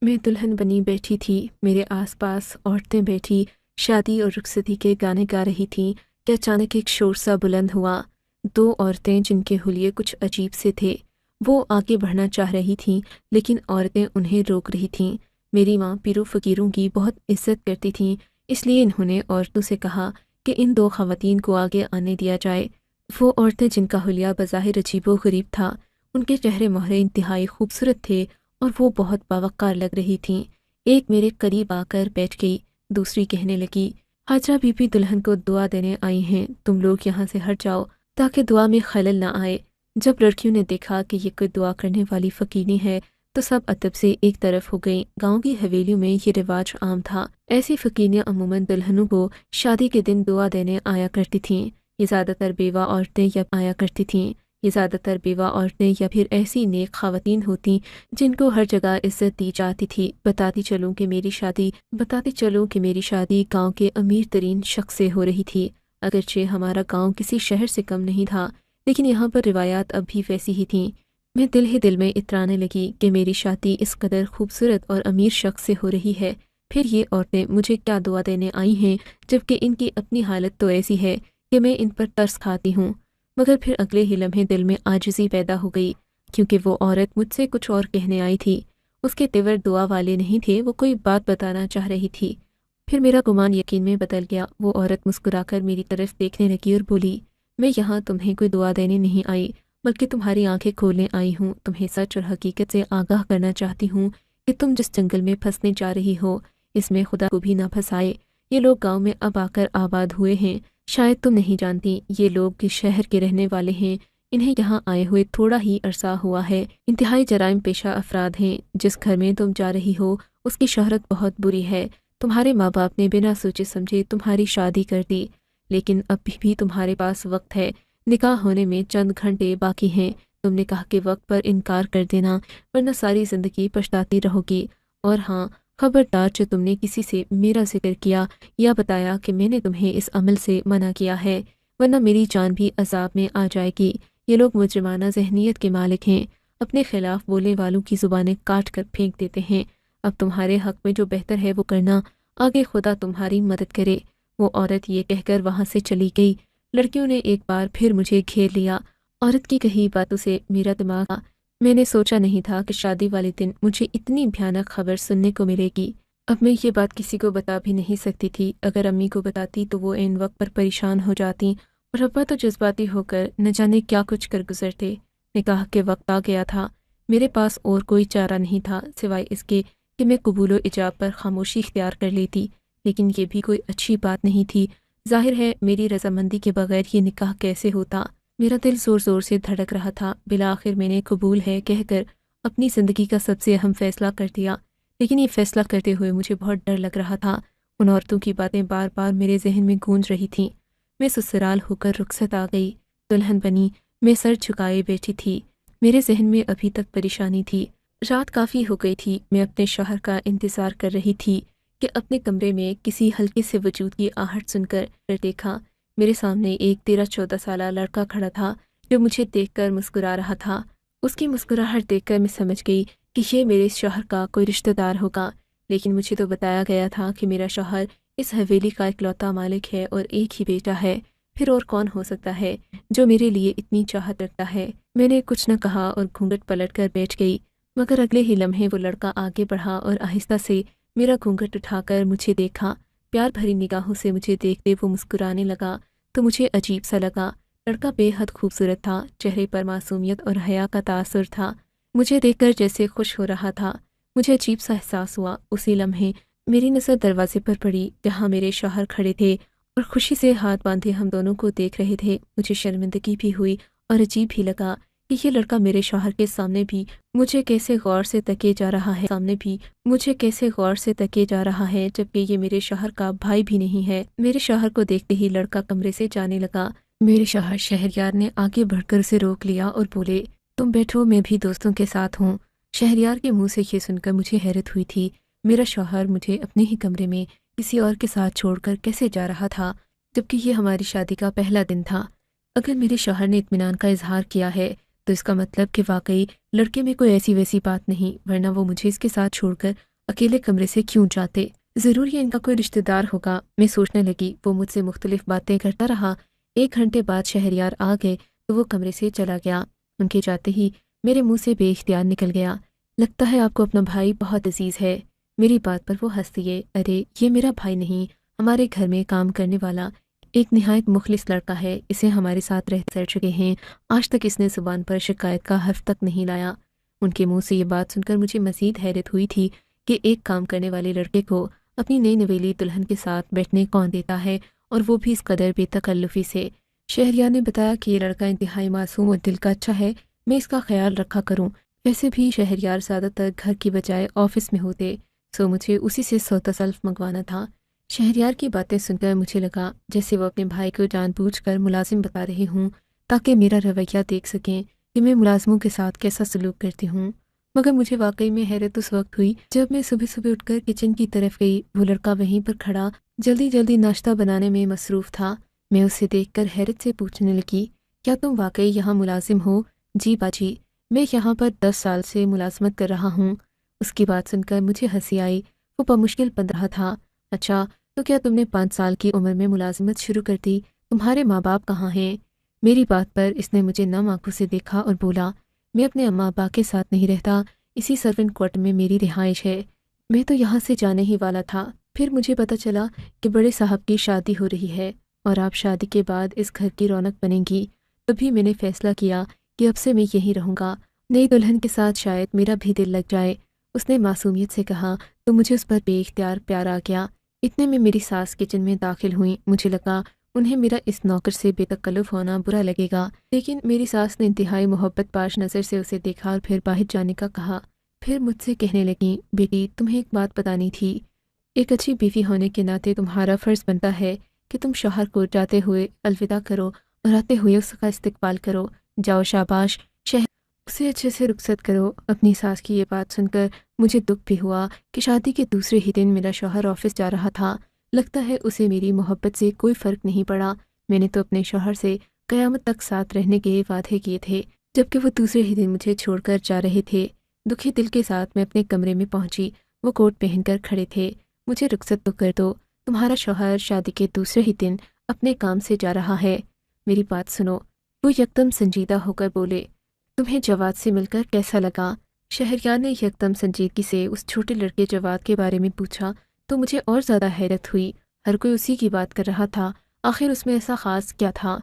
मैं दुल्हन बनी बैठी थी, मेरे आसपास औरतें बैठी शादी और रुखसती के गाने गा रही थीं कि अचानक एक शोर सा बुलंद हुआ। दो औरतें जिनके हुलिये कुछ अजीब से थे, वो आगे बढ़ना चाह रही थीं, लेकिन औरतें उन्हें रोक रही थीं। मेरी माँ पीरों फ़कीरों की बहुत इज्जत करती थीं, इसलिए इन्होंने औरतों से कहा कि इन दो ख़वातीन को आगे आने दिया जाए। वो औरतें जिनका हुलिया बज़ाहिर अजीबो-गरीब था, उनके चेहरे मोहरे इंतहाई खूबसूरत थे और वो बहुत बावक़्क़ार लग रही थीं। एक मेरे करीब आकर बैठ गई, दूसरी कहने लगी, हाजरा बीबी दुल्हन को दुआ देने आई हैं, तुम लोग यहाँ से हट जाओ ताकि दुआ में खलल ना आए। जब लड़कियों ने देखा कि ये कोई दुआ करने वाली फ़कीनी है, तो सब अदब से एक तरफ हो गईं। गाँव की हवेलियों में ये रिवाज आम था। ऐसी फ़कीनियाँ अमूमन दुल्हनों को शादी के दिन दुआ देने आया करती थीं। ये ज़्यादातर बेवा औरतें या आया करती थीं। ये ज़्यादातर बेवा औरतें या फिर ऐसी नेक ख़वातीन होती जिनको हर जगह इज्जत दी जाती थी। बताती चलूँ कि मेरी शादी गांव के अमीर तरीन शख्स से हो रही थी। अगरचे हमारा गांव किसी शहर से कम नहीं था, लेकिन यहाँ पर रिवायात अब भी वैसी ही थीं। मैं दिल ही दिल में इतराने लगी कि मेरी शादी इस कदर खूबसूरत और अमीर शख्स से हो रही है, फिर ये औरतें मुझे क्या दुआ देने आई हैं, जबकि इनकी अपनी हालत तो ऐसी है कि मैं इन पर तरस खाती हूँ। मगर फिर अगले ही लम्हे दिल में आजिज़ी पैदा हो गई, क्योंकि वो औरत मुझसे कुछ और कहने आई थी। उसके तेवर दुआ वाले नहीं थे, वो कोई बात बताना चाह रही थी। फिर मेरा गुमान यकीन में बदल गया। वो औरत मुस्कुराकर मेरी तरफ देखने लगी और बोली, मैं यहाँ तुम्हें कोई दुआ देने नहीं आई, बल्कि तुम्हारी आंखें खोलने आई हूँ। तुम्हें सच और हकीकत से आगाह करना चाहती हूँ कि तुम जिस जंगल में फंसने जा रही हो, इसमें खुदा को भी ना फंसाए। ये लोग गांव में अब आकर आबाद हुए हैं। शायद तुम नहीं जानती, ये लोग किस शहर के रहने वाले हैं। इन्हें यहाँ आए हुए थोड़ा ही अरसा हुआ है। इंतहाई जराइम पेशा अफराद हैं। जिस घर में तुम जा रही हो, उसकी शोहरत बहुत बुरी है। तुम्हारे माँ बाप ने बिना सोचे समझे तुम्हारी शादी कर दी, लेकिन अभी भी तुम्हारे पास वक्त है। निकाह होने में चंद घंटे बाकी हैं। तुम निकाह के वक्त पर इनकार कर देना, वरना सारी ज़िंदगी पछताती रहोगी। और हाँ, खबरदार, जो तुमने किसी से मेरा जिक्र किया या बताया कि मैंने तुम्हें इस अमल से मना किया है, वरना मेरी जान भी अजाब में आ जाएगी। ये लोग मुजरिमाना जहनीत के मालिक हैं, अपने खिलाफ बोलने वालों की ज़ुबानें काट कर फेंक देते हैं। अब तुम्हारे हक़ में जो बेहतर है वो करना, आगे खुदा तुम्हारी मदद करे। वो औरत ये कहकर वहाँ से चली गई। लड़कियों ने एक बार फिर मुझे घेर लिया। औरत की कही बातों से मेरा दिमाग, मैंने सोचा नहीं था कि शादी वाले दिन मुझे इतनी भयानक खबर सुनने को मिलेगी। अब मैं ये बात किसी को बता भी नहीं सकती थी। अगर अम्मी को बताती तो वो इन वक्त पर परेशान हो जाती, और अब्बा तो जज्बाती होकर न जाने क्या कुछ कर गुजरते। निकाह के वक्त आ गया था। मेरे पास और कोई चारा नहीं था सिवाय इसके कि मैं कबूलो इजाब पर खामोशी इख्तियार कर लेती, लेकिन ये भी कोई अच्छी बात नहीं थी। जाहिर है मेरी रजामंदी के बगैर ये निकाह कैसे होता। मेरा दिल ज़ोर ज़ोर से धड़क रहा था। बिला आखिर मैंने कबूल है कहकर अपनी ज़िंदगी का सबसे अहम फ़ैसला कर दिया, लेकिन ये फ़ैसला करते हुए मुझे बहुत डर लग रहा था। उन औरतों की बातें बार बार मेरे जहन में गूंज रही थीं। मैं ससुराल होकर रुखसत आ गई, दुल्हन बनी, मैं सर झुकाए बैठी थी। मेरे जहन में अभी तक परेशानी थी। रात काफ़ी हो गई थी। मैं अपने शौहर का इंतज़ार कर रही थी कि अपने कमरे में किसी हल्के से वजूद की आहट सुनकर देखा। मेरे सामने एक 13-14 साला लड़का खड़ा था, जो मुझे देखकर मुस्कुरा रहा था। उसकी मुस्कुराहट देखकर मैं समझ गई कि ये मेरे शौहर का कोई रिश्तेदार होगा, लेकिन मुझे तो बताया गया था कि मेरा शौहर इस हवेली का इकलौता मालिक है और एक ही बेटा है। फिर और कौन हो सकता है जो मेरे लिए इतनी चाहत रखता है। मैंने कुछ न कहा और घूंघट पलट कर बैठ गई, मगर अगले ही लम्हे वो लड़का आगे बढ़ा और आहिस्ता से मेरा घूंघट उठाकर मुझे देखा। प्यार भरी निगाहों से मुझे देखते वो मुस्कुराने लगा तो मुझे अजीब सा लगा। लड़का बेहद खूबसूरत था, चेहरे पर मासूमियत और हया का तासुर था। मुझे देखकर जैसे खुश हो रहा था। मुझे अजीब सा एहसास हुआ। उसी लम्हे मेरी नज़र दरवाजे पर पड़ी, जहाँ मेरे शौहर खड़े थे और खुशी से हाथ बांधे हम दोनों को देख रहे थे। मुझे शर्मिंदगी भी हुई और अजीब भी लगा कि ये लड़का मेरे शौहर के सामने भी मुझे कैसे गौर से तके जा रहा है, जबकि ये मेरे शौहर का भाई भी नहीं है। मेरे शौहर को देखते ही लड़का कमरे से जाने लगा। मेरे शौहर शहरयार ने आगे बढ़कर उसे रोक लिया और बोले, तुम बैठो, मैं भी दोस्तों के साथ हूँ। शहरयार के मुंह से ये सुनकर मुझे हैरत हुई थी। मेरा शौहर मुझे अपने ही कमरे में किसी और के साथ छोड़कर कैसे जा रहा था, जबकि ये हमारी शादी का पहला दिन था। अगर मेरे शौहर ने इत्मीनान का इजहार किया है तो इसका मतलब कि वाकई लड़के में कोई ऐसी वैसी बात नहीं, वरना वो मुझे इसके साथ छोड़कर अकेले कमरे से क्यों जाते। ज़रूर ये इनका कोई रिश्तेदार होगा, मैं सोचने लगी। वो मुझसे मुख्तलिफ बातें करता रहा। 1 घंटे बाद शहरयार आ गए तो वो कमरे से चला गया। उनके जाते ही मेरे मुंह से बेइख्तियार निकल गया, लगता है आपको अपना भाई बहुत अजीज़ है। मेरी बात पर वो हंस दिए। अरे ये मेरा भाई नहीं, हमारे घर में काम करने वाला एक निहायत मुखलिस लड़का है। इसे हमारे साथ रह सर चुके हैं, आज तक इसने ज़ुबान पर शिकायत का हर्फ तक नहीं लाया। उनके मुंह से ये बात सुनकर मुझे मज़ीद हैरत हुई थी कि एक काम करने वाले लड़के को अपनी नई नवेली दुल्हन के साथ बैठने कौन देता है, और वो भी इस कदर बेतकल्लुफ़ी से। शहरयार ने बताया कि ये लड़का इंतहाई मासूम और दिल का अच्छा है, मैं इसका ख्याल रखा करूं। वैसे भी शहरयार ज़्यादातर घर की बजाय ऑफिस में होते, सो मुझे उसी से सौदा सल्फ मंगवाना था। शहरयार की बातें सुनकर मुझे लगा जैसे वो अपने भाई को जानबूझकर मुलाजिम बता रहे हूँ, ताकि मेरा रवैया देख सकें कि मैं मुलाजमों के साथ कैसा सलूक करती हूँ। मगर मुझे वाकई में हैरत उस वक्त हुई जब मैं सुबह सुबह उठकर किचन की तरफ गई। वो लड़का वहीं पर खड़ा जल्दी जल्दी नाश्ता बनाने में मसरूफ़ था। मैं उसे देखकर हैरत से पूछने लगी, क्या तुम वाकई यहाँ मुलाजिम हो? जी बाजी, मैं यहाँ पर 10 साल से मुलाजमत कर रहा हूँ। उसकी बात सुनकर मुझे हंसी आई। वो बमुश्किल बन रहा था। अच्छा, तो क्या तुमने 5 साल की उम्र में मुलाजमत शुरू कर दी? तुम्हारे माँ बाप कहाँ हैं? मेरी बात पर इसने मुझे नम आंखों से देखा और बोला, मैं अपने अम्मा अब्बा के साथ नहीं रहता, इसी सर्वेंट क्वार्टर में मेरी रिहाइश है। मैं तो यहाँ से जाने ही वाला था, फिर मुझे पता चला कि बड़े साहब की शादी हो रही है और आप शादी के बाद इस घर की रौनक बनेंगी। तभी मैंने फैसला किया कि अब से मैं यहीं रहूँगा। नई दुल्हन के साथ शायद मेरा भी दिल लग जाए। उसने मासूमियत से कहा तो मुझे उस पर बेइख्तियार प्यार आ गया। इतने में मेरी सास किचन में दाखिल हुई। मुझे लगा उन्हें मेरा इस नौकर से बेतकल्लुफ़ होना बुरा लगेगा, लेकिन मेरी सास ने इंतहाई मोहब्बत पाश नज़र से उसे देखा और फिर बाहर जाने का कहा। फिर मुझसे कहने लगी, बेटी तुम्हें एक बात बतानी थी। एक अच्छी बीवी होने के नाते तुम्हारा फ़र्ज़ बनता है कि तुम शौहर को जाते हुए अलविदा करो और आते हुए उसका इस्तकबाल करो। जाओ शाबाश, शहर उसे अच्छे से रुखसत करो। अपनी सास की ये बात सुनकर मुझे दुख भी हुआ कि शादी के दूसरे ही दिन मेरा शौहर ऑफिस जा रहा था। लगता है उसे मेरी मोहब्बत से कोई फ़र्क नहीं पड़ा। मैंने तो अपने शौहर से क़यामत तक साथ रहने के वादे किए थे, जबकि वो दूसरे ही दिन मुझे छोड़कर जा रहे थे। दुखी दिल के साथ मैं अपने कमरे में पहुंची। वो कोट पहनकर खड़े थे। मुझे रुखसत तो कर दो, तुम्हारा शौहर शादी के दूसरे ही दिन अपने काम से जा रहा है। मेरी बात सुनो। वो यकदम संजीदा होकर बोले, तुम्हें जवाद से मिलकर कैसा लगा? शहरयार ने यकदम संजीदगी से उस छोटे लड़के जवाद के बारे में पूछा तो मुझे और ज़्यादा हैरत हुई। हर कोई उसी की बात कर रहा था, आखिर उसमें ऐसा ख़ास क्या था?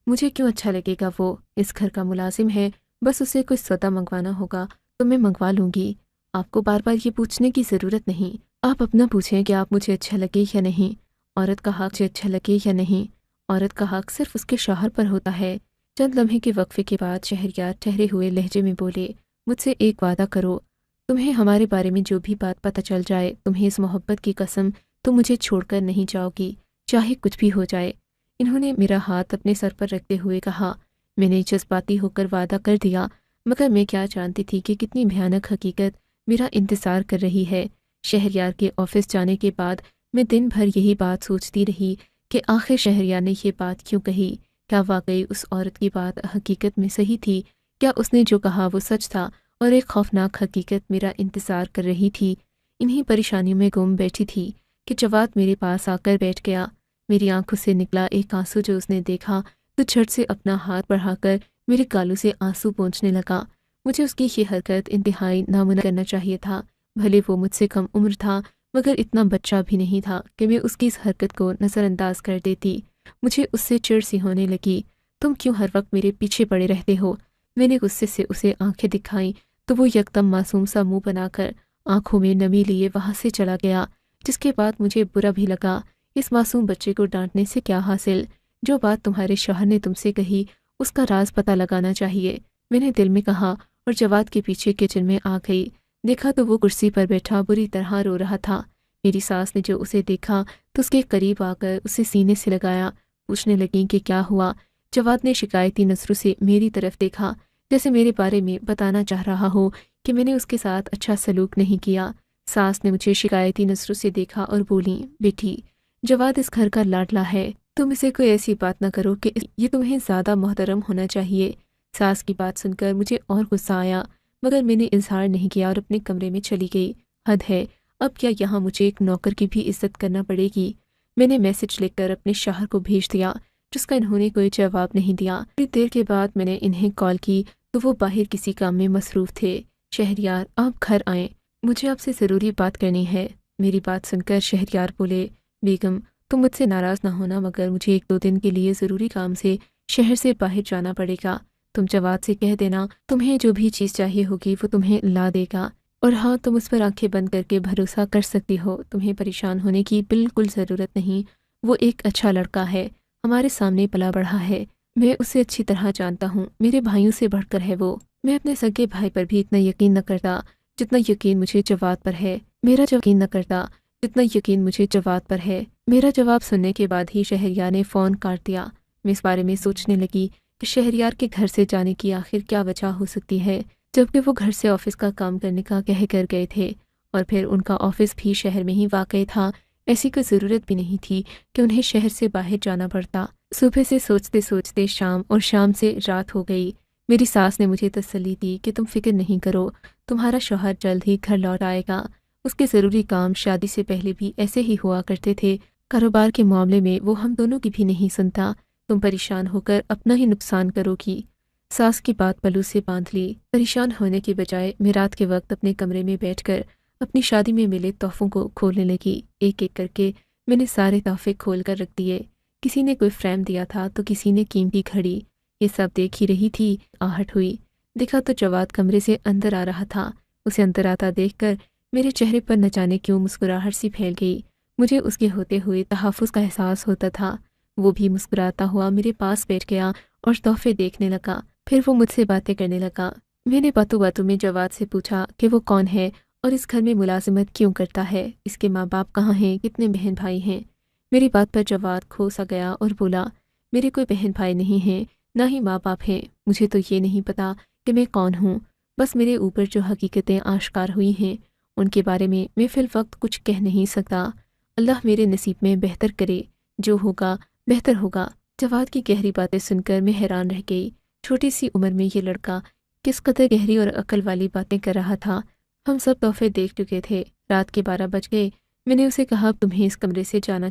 मुझे क्यों अच्छा लगेगा? वो इस घर का मुलाजिम है, बस उसे कुछ सौदा मंगवाना होगा तो मैं मंगवा लूँगी। आपको बार बार ये पूछने की ज़रूरत नहीं। आप अपना पूछें कि आप मुझे अच्छा लगे या नहीं। औरत का हक़ मुझे अच्छा लगे या नहीं, औरत का हक़ सिर्फ उसके शौहर पर होता है। चंद लम्हे के वक्फे के बाद शहरयार ठहरे हुए लहजे में बोले, मुझसे एक वादा करो, तुम्हें हमारे बारे में जो भी बात पता चल जाए, तुम्हें इस मोहब्बत की कसम तुम मुझे छोड़कर नहीं जाओगी, चाहे कुछ भी हो जाए। इन्होंने मेरा हाथ अपने सर पर रखते हुए कहा। मैंने जज्बाती होकर वादा कर दिया, मगर मैं क्या जानती थी कि कितनी भयानक हकीकत मेरा इंतज़ार कर रही है। शहरयार के ऑफिस जाने के बाद मैं दिन भर यही बात सोचती रही कि आखिर शहरयार ने ये बात क्यों कही। क्या वाकई उस औरत की बात हकीकत में सही थी? क्या उसने जो कहा वो सच था और एक खौफनाक हकीकत मेरा इंतज़ार कर रही थी? इन्हीं परेशानियों में गुम बैठी थी कि जवाद मेरे पास आकर बैठ गया। मेरी आंखों से निकला एक आंसू जो उसने देखा तो झट से अपना हाथ बढ़ाकर मेरे गालों से आंसू पोंछने लगा। मुझे उसकी ये हरकत इंतहाई नामुमकिन करना चाहिए था। भले वो मुझसे कम उम्र था, मगर इतना बच्चा भी नहीं था कि मैं उसकी इस हरकत को नज़रअंदाज कर देती। मुझे उससे चिढ़ सी होने लगी। तुम क्यों हर वक्त मेरे पीछे पड़े रहते हो? मैंने गुस्से से उसे आंखें दिखाईं तो वो यकदम मासूम सा मुंह बनाकर आंखों में नमी लिए वहाँ से चला गया। जिसके बाद मुझे बुरा भी लगा। इस मासूम बच्चे को डांटने से क्या हासिल? जो बात तुम्हारे शौहर ने तुमसे कही उसका राज पता लगाना चाहिए, मैंने दिल में कहा और जवाद के पीछे किचन में आ गई। देखा तो वो कुर्सी पर बैठा बुरी तरह रो रहा था। मेरी सास ने जो उसे देखा तो उसके करीब आकर उसे सीने से लगाया। पूछने लगी कि क्या हुआ। जवाद ने शिकायती नज़रों से मेरी तरफ देखा, जैसे मेरे बारे में बताना चाह रहा हो कि मैंने उसके साथ अच्छा सलूक नहीं किया। सास ने मुझे शिकायती नज़रों से देखा और बोली, बेटी जवाद इस घर का लाडला है, तुम इसे कोई ऐसी बात ना करो कि ये तुम्हें ज़्यादा मोहतरम होना चाहिए। सास की बात सुनकर मुझे और गुस्सा आया, मगर मैंने इजहार नहीं किया और अपने कमरे में चली गई। हद है, अब क्या यहाँ मुझे एक नौकर की भी इज्जत करना पड़ेगी? मैंने मैसेज लिखकर अपने शौहर को भेज दिया, जिसका इन्होंने कोई जवाब नहीं दिया। थोड़ी देर के बाद मैंने इन्हें कॉल की तो वो बाहर किसी काम में मसरूफ़ थे। शहरयार, आप घर आएँ, मुझे आपसे ज़रूरी बात करनी है। मेरी बात सुनकर शहरयार बोले, बेगम तुम मुझसे नाराज़ ना होना, मगर मुझे 1-2 दिन के लिए ज़रूरी काम से शहर से बाहर जाना पड़ेगा। तुम जवाद से कह देना तुम्हें जो भी चीज़ चाहिए होगी वो तुम्हें ला देगा। और हाँ, तुम उस पर आंखें बंद करके भरोसा कर सकती हो, तुम्हें परेशान होने की बिल्कुल ज़रूरत नहीं। वो एक अच्छा लड़का है, हमारे सामने पला बढ़ा है, मैं उसे अच्छी तरह जानता हूँ, मेरे भाइयों से बढ़कर है वो। मैं अपने सगे भाई पर भी इतना यकीन न करता जितना यकीन मुझे जवाद पर है। यकीन न करता जितना यकीन मुझे जवाद पर है। मेरा जवाब सुनने के बाद ही शहरयार ने फ़ोन काट दिया। मैं इस बारे में सोचने लगी कि शहरयार के घर से जाने की आखिर क्या वजह हो सकती है, जबकि वो घर से ऑफिस का काम करने का कह कर गए थे और फिर उनका ऑफिस भी शहर में ही वाक़ई था। ऐसी कोई ज़रूरत भी नहीं थी कि उन्हें शहर से बाहर जाना पड़ता। सुबह से सोचते सोचते शाम और शाम से रात हो गई। मेरी सास ने मुझे तसल्ली दी कि तुम फिक्र नहीं करो, तुम्हारा शौहर जल्द ही घर लौट आएगा। उसके ज़रूरी काम शादी से पहले भी ऐसे ही हुआ करते थे। कारोबार के मामले में वो हम दोनों की भी नहीं सुनता। तुम परेशान होकर अपना ही नुकसान करोगी। सास की बात पल्लू से बांध ली। परेशान होने के बजाय मैं रात के वक्त अपने कमरे में बैठकर अपनी शादी में मिले तोहफ़ों को खोलने लगी। एक एक करके मैंने सारे तोहफ़े खोल कर रख दिए। किसी ने कोई फ्रेम दिया था तो किसी ने कीमती घड़ी। ये सब देख ही रही थी, आहट हुई। देखा तो जवाद कमरे से अंदर आ रहा था। उसे अंदर आता देखकर मेरे चेहरे पर न जाने क्यों मुस्कुराहट सी फैल गई। मुझे उसके होते हुए तहफ़्फ़ुज़ का एहसास होता था। वो भी मुस्कुराता हुआ मेरे पास बैठ गया और तोहफ़े देखने लगा। फिर वो मुझसे बातें करने लगा। मैंने बातों बातों में जवाद से पूछा कि वो कौन है और इस घर में मुलाजिमत क्यों करता है, इसके माँ बाप कहाँ हैं, कितने बहन भाई हैं। मेरी बात पर जवाद खो सा गया और बोला, मेरे कोई बहन भाई नहीं हैं, ना ही माँ बाप हैं। मुझे तो ये नहीं पता कि मैं कौन हूँ, बस मेरे ऊपर जो हकीकतें आश्कार हुई हैं उनके बारे में मैं फिल वक्त कुछ कह नहीं सकता। अल्लाह मेरे नसीब में बेहतर करे, जो होगा बेहतर होगा। जवाद की गहरी बातें सुनकर मैं हैरान रह गई। छोटी सी उम्र में ये लड़का किस कदर गहरी और अकल वाली बातें कर रहा था। हम सब तोहफे देख चुके थे। रात के 12 बज गए। मैंने उसे कहा अब तुम्हें इस कमरे से जाना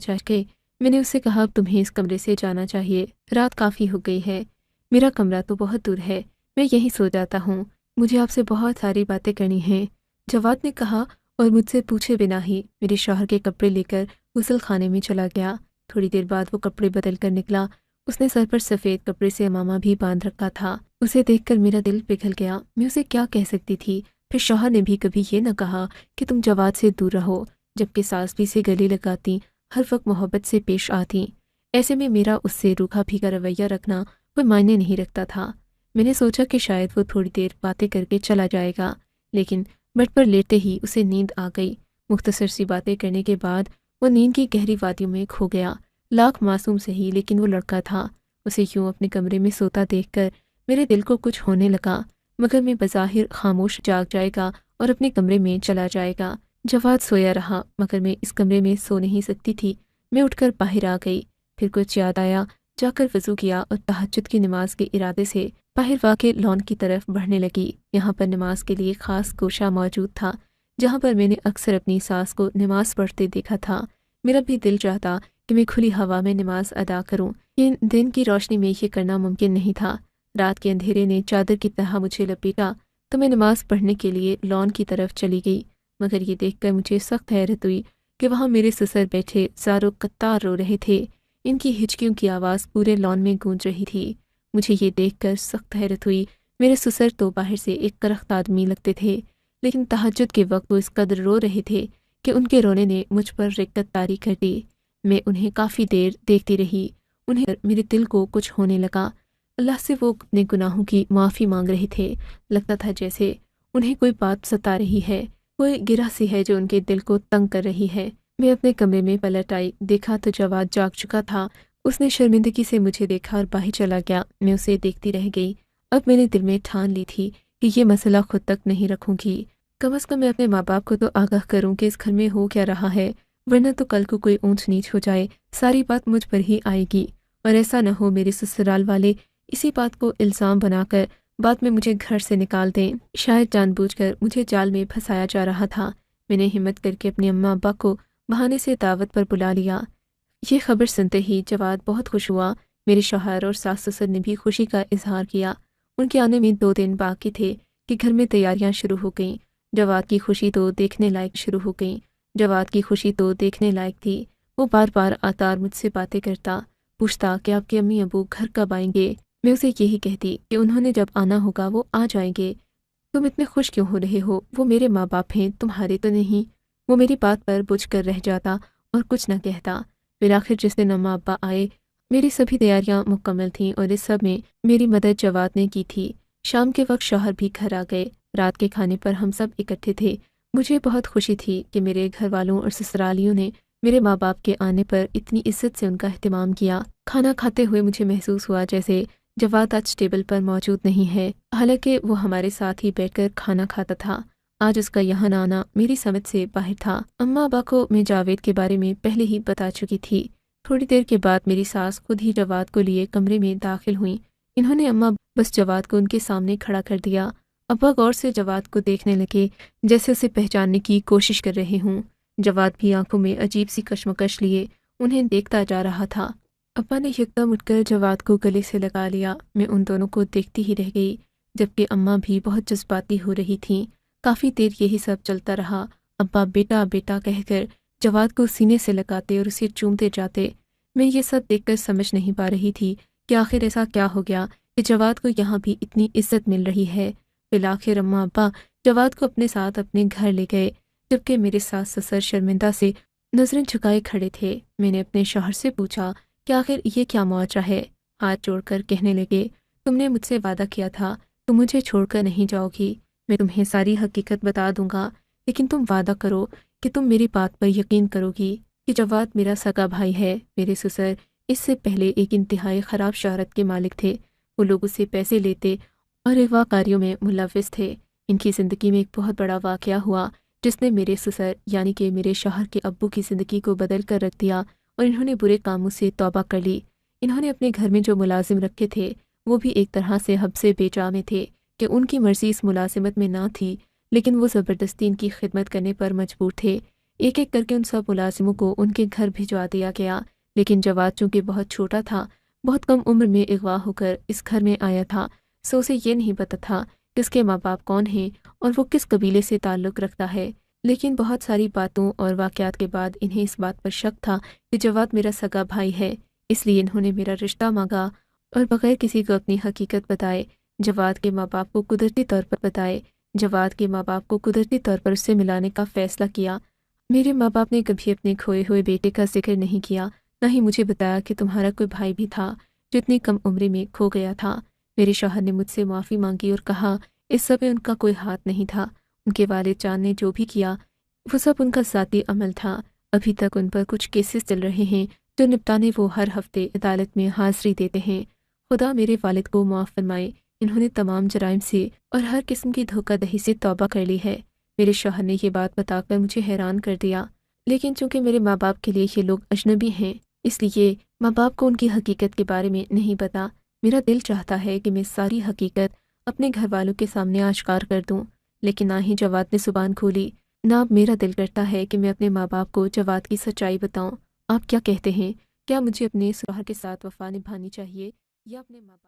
चाहिए। रात काफ़ी हो गई है, मेरा कमरा तो बहुत दूर है, मैं यहीं सो जाता हूँ, मुझे आपसे बहुत सारी बातें करनी हैं, जवाद ने कहा और मुझसे पूछे बिना ही मेरे शौहर के कपड़े लेकर गुसल खाने में चला गया। थोड़ी देर बाद वो कपड़े बदल कर निकला। उसने सर पर सफ़ेद कपड़े से अमामा भी बांध रखा था। उसे देखकर मेरा दिल पिघल गया। मैं उसे क्या कह सकती थी। फिर शौहर ने भी कभी ये न कहा कि तुम जवाद से दूर रहो, जबकि सास भी से गले लगाती, हर वक्त मोहब्बत से पेश आती। ऐसे में मेरा उससे रूखा भीगा रवैया रखना कोई मायने नहीं रखता था। मैंने सोचा कि शायद वो थोड़ी देर बातें करके चला जाएगा, लेकिन बेड पर लेटते ही उसे नींद आ गई। मुख्तसर सी बातें करने के बाद वो नींद की गहरी वादियों में खो गया। लाख मासूम सही, लेकिन वो लड़का था। उसे यूं अपने कमरे में सोता देखकर मेरे दिल को कुछ होने लगा, मगर मैं बज़ाहिर खामोश जाग जाएगा और अपने कमरे में चला जाएगा। जवाद सोया रहा, मगर मैं इस कमरे में सो नहीं सकती थी। मैं उठकर बाहर आ गई। फिर कुछ याद आया, जाकर वज़ू किया और तहज्जुद की नमाज के इरादे से बाहर वाक़े लॉन की तरफ बढ़ने लगी। यहाँ पर नमाज के लिए ख़ास गोशा मौजूद था, जहाँ पर मैंने अक्सर अपनी सास को नमाज पढ़ते देखा था। मेरा भी दिल चाहता कि मैं खुली हवा में नमाज अदा करूं। ये दिन की रोशनी में ये करना मुमकिन नहीं था। रात के अंधेरे ने चादर की तरह मुझे लपेटा तो मैं नमाज पढ़ने के लिए लॉन की तरफ चली गई, मगर ये देखकर मुझे सख्त हैरत हुई कि वहाँ मेरे ससुर बैठे ज़ारो कत्तार रो रहे थे। इनकी हिचकियों की आवाज़ पूरे लॉन में गूंज रही थी। मुझे ये देखकर सख्त हैरत हुई। मेरे ससुर तो बाहर से एक करख्त आदमी लगते थे, लेकिन तहज्जुद के वक्त वो इस कदर रो रहे थे कि उनके रोने ने मुझ पर रिक्कत तारी कर दी। मैं उन्हें काफ़ी देर देखती रही। उन्हें मेरे दिल को कुछ होने लगा। अल्लाह से वो अपने गुनाहों की माफ़ी मांग रहे थे। लगता था जैसे उन्हें कोई बात सता रही है, कोई गिरह सी है जो उनके दिल को तंग कर रही है। मैं अपने कमरे में पलट आई, देखा तो जवाद जाग चुका था। उसने शर्मिंदगी से मुझे देखा और बाहर चला गया। मैं उसे देखती रह गई। अब मैंने दिल में ठान ली थी कि ये मसला खुद तक नहीं रखूंगी। कम अज़ कम मैं अपने माँ बाप को तो आगाह करूँ कि इस घर में हो क्या रहा है, वरना तो कल को कोई ऊंच नीच हो जाए, सारी बात मुझ पर ही आएगी। और ऐसा न हो मेरे ससुराल वाले इसी बात को इल्ज़ाम बनाकर बाद में मुझे घर से निकाल दें। शायद जानबूझकर मुझे जाल में फंसाया जा रहा था। मैंने हिम्मत करके अपने अम्मा अब्बा को बहाने से दावत पर बुला लिया। ये खबर सुनते ही जवाद बहुत खुश हुआ। मेरे शौहर और सास ससुर ने भी खुशी का इजहार किया। उनके आने में 2 दिन बाकी थे कि घर में तैयारियां शुरू हो गईं। जवाद की खुशी तो देखने लायक शुरू हो गई। जवाद की खुशी तो देखने लायक थी। वो बार बार आता और मुझसे बातें करता, पूछता कि आपके अम्मी अबू घर कब आएंगे। मैं उसे यही कहती कि उन्होंने जब आना होगा वो आ जाएंगे। तुम इतने खुश क्यों हो रहे हो, वो मेरे माँ बाप हैं, तुम्हारे तो नहीं। वो मेरी बात पर बुझ कर रह जाता और कुछ न कहता। फिर आखिर जिस दिन अम्मा अब्बा आए, मेरी सभी तैयारियां मुकम्मल थीं और इस सब में मेरी मदद जवाद ने की थी। शाम के वक्त शौहर भी घर आ गए। रात के खाने पर हम सब इकट्ठे थे। मुझे बहुत खुशी थी कि मेरे घर वालों और ससुरालियों ने मेरे माँ बाप के आने पर इतनी इज्जत से उनका एहतमाम किया। खाना खाते हुए मुझे महसूस हुआ जैसे जवाद आज टेबल पर मौजूद नहीं है, हालांकि वो हमारे साथ ही बैठकर खाना खाता था। आज उसका यहाँ न आना मेरी समझ से बाहर था। अम्मा अब्बा को मैं जावेद के बारे में पहले ही बता चुकी थी। थोड़ी देर के बाद मेरी सास खुद ही जवाद को लिए कमरे में दाखिल हुई। इन्होंने अम्मा बस जवाद को उनके सामने खड़ा कर दिया। अब्बा गौर से जवाद को देखने लगे, जैसे उसे पहचानने की कोशिश कर रहे हों। जवाद भी आंखों में अजीब सी कश्मकश लिए उन्हें देखता जा रहा था। अब्बा ने यकदम उठकर जवाद को गले से लगा लिया। मैं उन दोनों को देखती ही रह गई, जबकि अम्मा भी बहुत जज्बाती हो रही थीं। काफ़ी देर यही सब चलता रहा। अब्बा बेटा बेटा कहकर जवाद को सीने से लगाते और उसे चूमते जाते। मैं ये सब देखकर समझ नहीं पा रही थी कि आखिर ऐसा क्या हो गया कि जवाद को यहाँ भी इतनी इज्जत मिल रही है। फिर आखिर अम्मा अब्बा जवाद को अपने साथ अपने घर ले गए, जबकि मेरे सास ससुर शर्मिंदा से नजरें झुकाए खड़े थे। मैंने अपने शौहर से पूछा कि आखिर ये क्या मुआवजा है। हाथ जोड़कर कहने लगे, तुमने मुझसे वादा किया था तुम मुझे छोड़कर नहीं जाओगी। मैं तुम्हें सारी हकीकत बता दूंगा, लेकिन तुम वादा करो कि तुम मेरी बात पर यकीन करोगी कि जवाद मेरा सगा भाई है। मेरे ससुर इससे पहले एक इंतहाई ख़राब शहरत के मालिक थे। वो लोग उससे पैसे लेते और अगवा कार्यों में मुलव्विस थे। इनकी ज़िंदगी में एक बहुत बड़ा वाक़या हुआ जिसने मेरे ससुर यानी कि मेरे शौहर के अब्बू की ज़िंदगी को बदल कर रख दिया और इन्होंने बुरे कामों से तौबा कर ली। इन्होंने अपने घर में जो मुलाजिम रखे थे वो भी एक तरह से हब से बेजा में थे कि उनकी मर्ज़ी इस मुलाजिमत में ना थी, लेकिन वो ज़बरदस्ती इनकी खिदमत करने पर मजबूर थे। एक एक करके उन सब मुलाजिमों को उनके घर भिजवा दिया गया, लेकिन जवाद चूँकि बहुत छोटा था, बहुत कम उम्र में अगवा होकर इस घर में आया था, सो उसे ये नहीं पता था कि उसके माँ बाप कौन हैं और वो किस कबीले से ताल्लुक़ रखता है। लेकिन बहुत सारी बातों और वाक़यात के बाद इन्हें इस बात पर शक था कि जवाद मेरा सगा भाई है, इसलिए इन्होंने मेरा रिश्ता मांगा और बग़ैर किसी को अपनी हकीकत बताए जवाद के माँ बाप को कुदरती तौर पर बताए। जवाद के माँ बाप को कुदरती तौर पर उससे मिलाने का फ़ैसला किया। मेरे माँ बाप ने कभी अपने खोए हुए बेटे का जिक्र नहीं किया, न ही मुझे बताया कि तुम्हारा कोई भाई भी था जो इतनी कम उम्र में खो गया था। मेरे शौहर ने मुझसे माफ़ी मांगी और कहा इस सब में उनका कोई हाथ नहीं था। उनके वालिद जान ने जो भी किया वो सब उनका ज़ाती अमल था। अभी तक उन पर कुछ केसेस चल रहे हैं जो निपटाने वो हर हफ्ते अदालत में हाज़िरी देते हैं। खुदा मेरे वालिद को माफ़ फरमाए, इन्होंने तमाम जराइम से और हर किस्म की धोखाधड़ी से तौबा कर ली है। मेरे शौहर ने ये बात बताकर मुझे हैरान कर दिया, लेकिन चूंकि मेरे माँ बाप के लिए ये लोग अजनबी हैं, इसलिए माँ बाप को उनकी हकीकत के बारे में नहीं पता। मेरा दिल चाहता है कि मैं सारी हकीकत अपने घर वालों के सामने आश्कार कर दूं, लेकिन ना ही जवाद ने ज़ुबान खोली, ना अब मेरा दिल करता है कि मैं अपने माँ बाप को जवाद की सच्चाई बताऊं। आप क्या कहते हैं, क्या मुझे अपने शौहर के साथ वफ़ा निभानी चाहिए या अपने माँ बाप